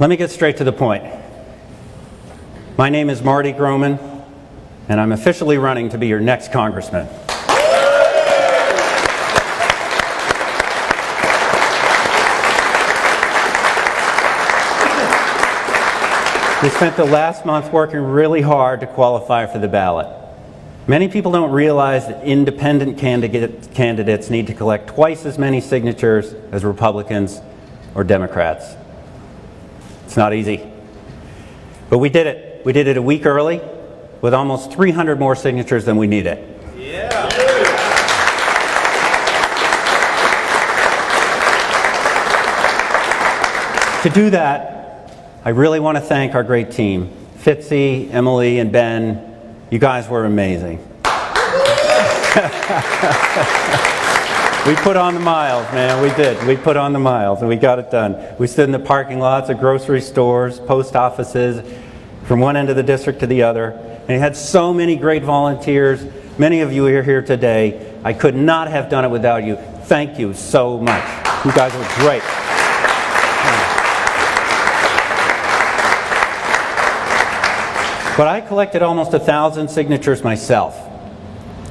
Let me get straight to the point. My name is Marty Grohman, and I'm officially running to be your next congressman. We spent the last month working really hard to qualify for the ballot. Many people don't realize that independent candidates need to collect twice as many signatures as Republicans or Democrats. It's not easy. But we did it. We did it a week early with almost 300 more signatures than we needed. Yeah. To do that, I really want to thank our great team. Fitzy, Emily, and Ben, you guys were amazing. We put on the miles, man, we did. We put on the miles and we got it done. We stood in the parking lots of grocery stores, post offices, from one end of the district to the other. And we had so many great volunteers. Many of you are here today. I could not have done it without you. Thank you so much. You guys were great. But I collected almost 1,000 signatures myself.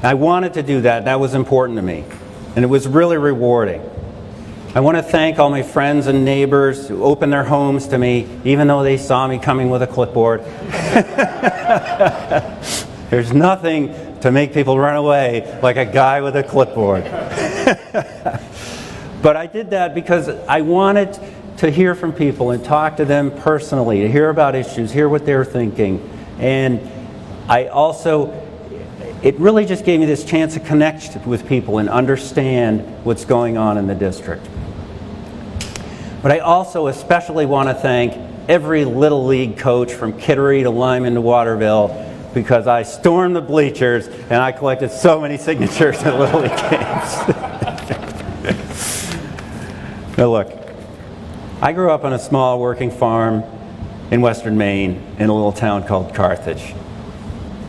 I wanted to do that. That was important to me. And it was really rewarding. I want to thank all my friends and neighbors who opened their homes to me, even though they saw me coming with a clipboard. There's nothing to make people run away like a guy with a clipboard. But I did that because I wanted to hear from people and talk to them personally, to hear about issues, hear what they're thinking. And it really just gave me this chance to connect with people and understand what's going on in the district. But I also especially want to thank every Little League coach from Kittery to Lyman to Waterville, because I stormed the bleachers and I collected so many signatures at Little League games. Now look, I grew up on a small working farm in western Maine in a little town called Carthage.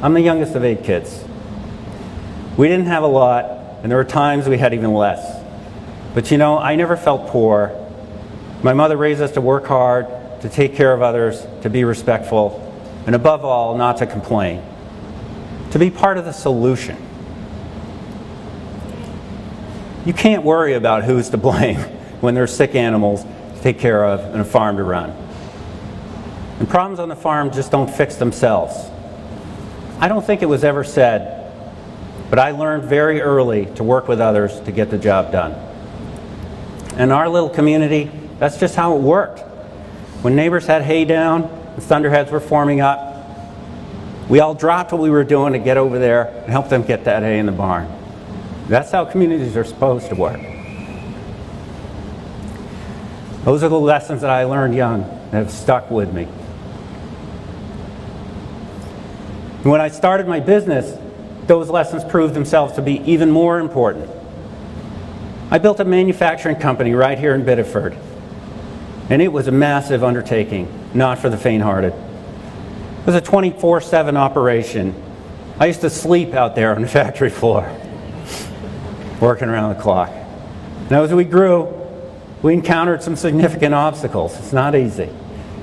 I'm the youngest of 8 kids. We didn't have a lot, and there were times we had even less. But you know, I never felt poor. My mother raised us to work hard, to take care of others, to be respectful, and above all, not to complain. To be part of the solution. You can't worry about who's to blame when there's sick animals to take care of and a farm to run. And problems on the farm just don't fix themselves. I don't think it was ever said, but I learned very early to work with others to get the job done. In our little community, that's just how it worked. When neighbors had hay down and thunderheads were forming up, we all dropped what we were doing to get over there and help them get that hay in the barn. That's how communities are supposed to work. Those are the lessons that I learned young that have stuck with me. When I started my business, those lessons proved themselves to be even more important. I built a manufacturing company right here in Biddeford, and it was a massive undertaking, not for the faint-hearted. It was a 24/7 operation. I used to sleep out there on the factory floor, working around the clock. Now as we grew, we encountered some significant obstacles. It's not easy.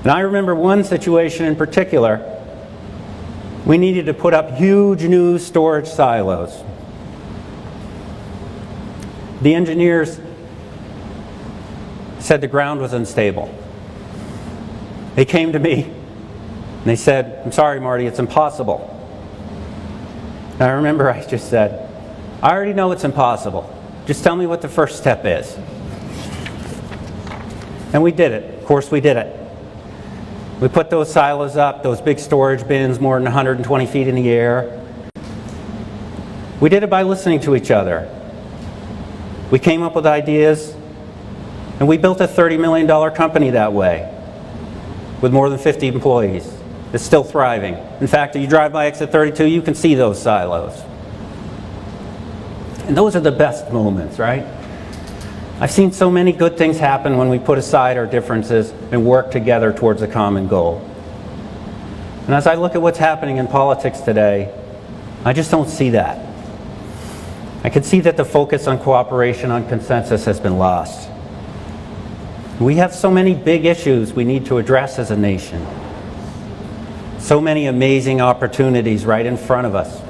And I remember one situation in particular. We needed to put up huge new storage silos. The engineers said the ground was unstable. They came to me and they said, "I'm sorry, Marty, it's impossible." And I remember I just said, "I already know it's impossible. Just tell me what the first step is." And we did it. Of course we did it. We put those silos up, those big storage bins more than 120 feet in the air. We did it by listening to each other. We came up with ideas, and we built a $30 million company that way, with more than 50 employees. It's still thriving. In fact, if you drive by exit 32, you can see those silos. And those are the best moments, right? I've seen so many good things happen when we put aside our differences and work together towards a common goal. And as I look at what's happening in politics today, I just don't see that. I can see that the focus on cooperation, on consensus has been lost. We have so many big issues we need to address as a nation. So many amazing opportunities right in front of us.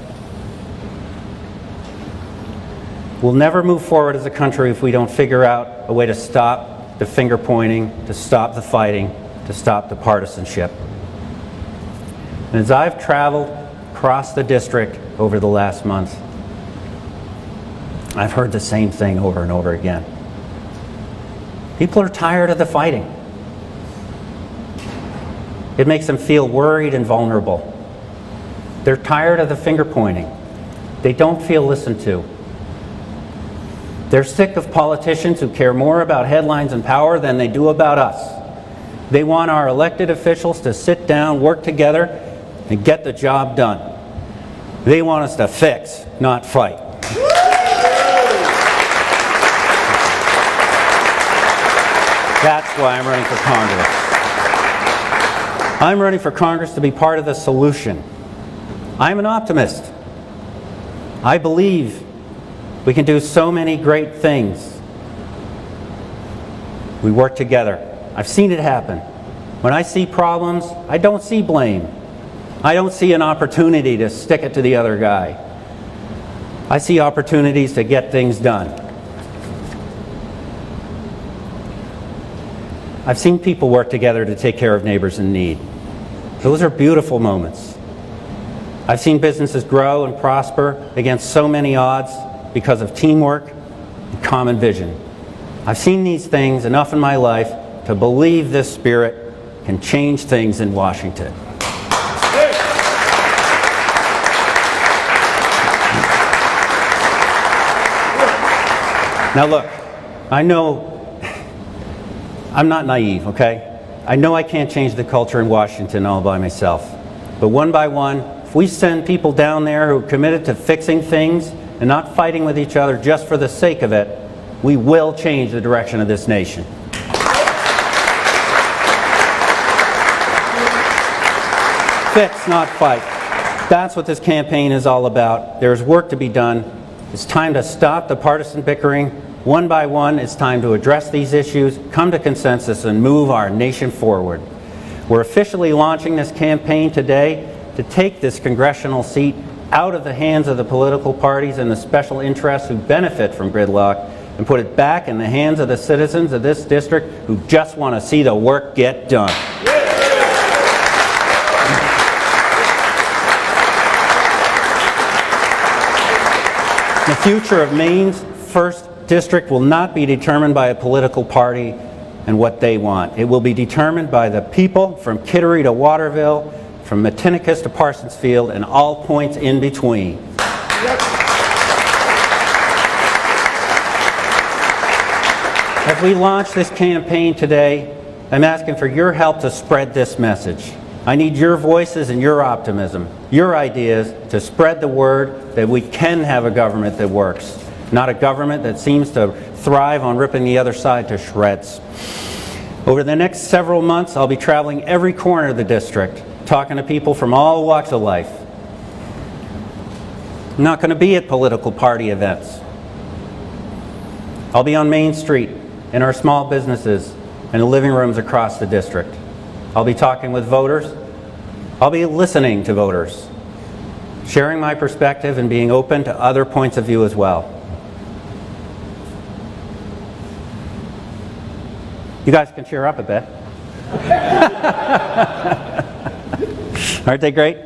We'll never move forward as a country if we don't figure out a way to stop the finger pointing, to stop the fighting, to stop the partisanship. And as I've traveled across the district over the last month, I've heard the same thing over and over again. People are tired of the fighting. It makes them feel worried and vulnerable. They're tired of the finger pointing. They don't feel listened to. They're sick of politicians who care more about headlines and power than they do about us. They want our elected officials to sit down, work together, and get the job done. They want us to fix, not fight. That's why I'm running for Congress. I'm running for Congress to be part of the solution. I'm an optimist. I believe we can do so many great things. We work together. I've seen it happen. When I see problems, I don't see blame. I don't see an opportunity to stick it to the other guy. I see opportunities to get things done. I've seen people work together to take care of neighbors in need. Those are beautiful moments. I've seen businesses grow and prosper against so many odds because of teamwork and common vision. I've seen these things enough in my life to believe this spirit can change things in Washington. Now look, I know I'm not naive, okay? I know I can't change the culture in Washington all by myself. But one by one, if we send people down there who are committed to fixing things and not fighting with each other just for the sake of it, we will change the direction of this nation. Fix, not fight. That's what this campaign is all about. There's work to be done. It's time to stop the partisan bickering. One by one, it's time to address these issues, come to consensus, and move our nation forward. We're officially launching this campaign today to take this congressional seat out of the hands of the political parties and the special interests who benefit from gridlock and put it back in the hands of the citizens of this district who just want to see the work get done. The future of Maine's 1st District will not be determined by a political party and what they want. It will be determined by the people from Kittery to Waterville, from Matinicus to Parsonsfield, and all points in between. As we launch this campaign today, I'm asking for your help to spread this message. I need your voices and your optimism, your ideas to spread the word that we can have a government that works, not a government that seems to thrive on ripping the other side to shreds. Over the next several months, I'll be traveling every corner of the district, talking to people from all walks of life. I'm not going to be at political party events. I'll be on Main Street, in our small businesses, and the living rooms across the district. I'll be talking with voters. I'll be listening to voters, sharing my perspective and being open to other points of view as well. You guys can cheer up a bit. Aren't they great?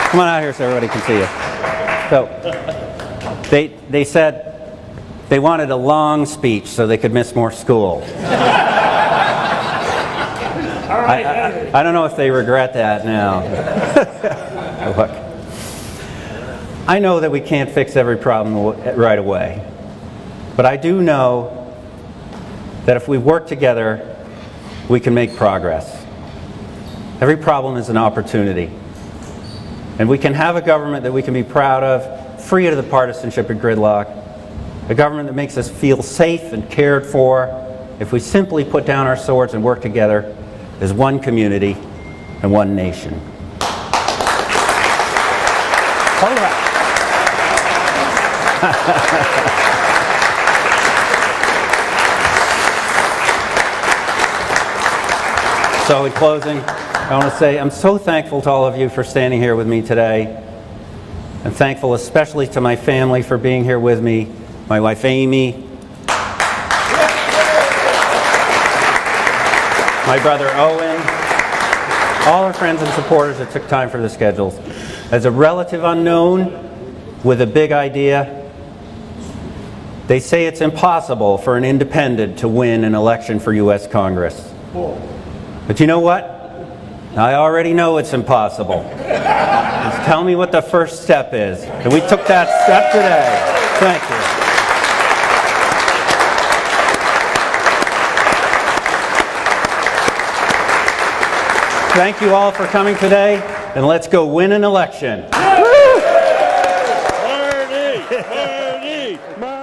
Come on out here so everybody can see you. So, they said they wanted a long speech so they could miss more school. I don't know if they regret that now. Look, I know that we can't fix every problem right away, but I do know that if we work together, we can make progress. Every problem is an opportunity, and we can have a government that we can be proud of, free of the partisanship and gridlock, a government that makes us feel safe and cared for if we simply put down our swords and work together as one community and one nation. Hold on. So in closing, I want to say I'm so thankful to all of you for standing here with me today. I'm thankful especially to my family for being here with me, my wife Amy, my brother Owen, all our friends and supporters that took time for the schedules. As a relative unknown with a big idea, they say it's impossible for an independent to win an election for U.S. Congress. But you know what? I already know it's impossible. Just tell me what the first step is. And we took that step today. Thank you. Thank you all for coming today, and let's go win an election. Marty! Marty! Marty!